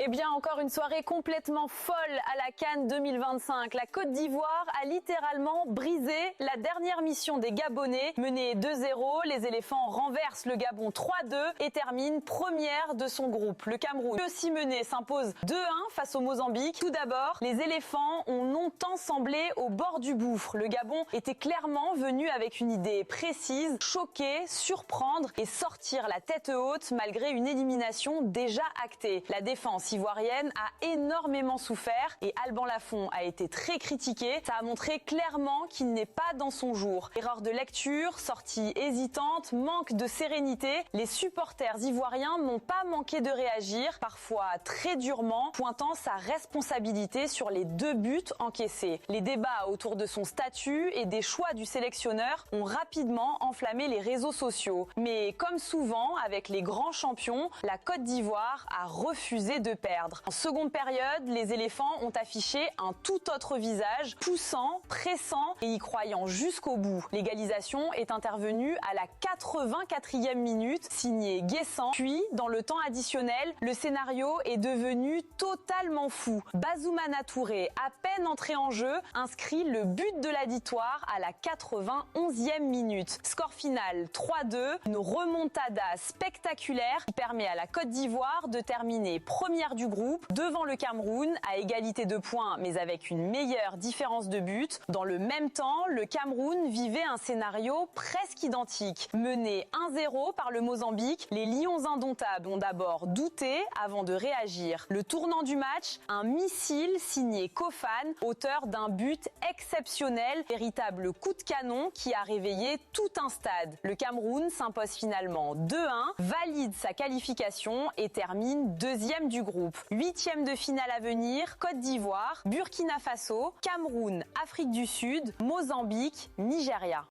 Eh bien, encore une soirée complètement folle à la CAN 2025. La Côte d'Ivoire a littéralement brisé la dernière mission des Gabonais. Menée 2-0, les éléphants renversent le Gabon 3-2 et terminent première de son groupe. Le Cameroun, aussi mené, s'impose 2-1 face au Mozambique. Tout d'abord, les éléphants ont longtemps semblé au bord du gouffre. Le Gabon était clairement venu avec une idée précise, choquer, surprendre et sortir la tête haute malgré une élimination déjà actée. La défense ivoirienne a énormément souffert et Alban Lafont a été très critiqué. Ça a montré clairement qu'il n'est pas dans son jour. Erreur de lecture, sortie hésitante, manque de sérénité. Les supporters ivoiriens n'ont pas manqué de réagir, parfois très durement, pointant sa responsabilité sur les 2 buts encaissés. Les débats autour de son statut et des choix du sélectionneur ont rapidement enflammé les réseaux sociaux. Mais comme souvent avec les grands champions, la Côte d'Ivoire a refusé de perdre. En seconde période, les éléphants ont affiché un tout autre visage, poussant, pressant et y croyant jusqu'au bout. L'égalisation est intervenue à la 84e minute, signée Guessant. Puis, dans le temps additionnel, le scénario est devenu totalement fou. Bazoumana Touré, à peine entré en jeu, inscrit le but de la victoire à la 91e minute. Score final 3-2, une remontada spectaculaire qui permet à la Côte d'Ivoire de terminer première du groupe devant le Cameroun à égalité de points mais avec une meilleure différence de but. Dans le même temps, le Cameroun vivait un scénario presque identique. Mené 1-0 par le Mozambique, les Lions indomptables ont d'abord douté avant de réagir. Le tournant du match, un missile signé Kofan, auteur d'un but exceptionnel, véritable coup de canon qui a réveillé tout un stade. Le Cameroun s'impose finalement 2-1, valide sa qualification et termine deuxième du groupe. 8e de finale à venir, Côte d'Ivoire, Burkina Faso, Cameroun, Afrique du Sud, Mozambique, Nigeria.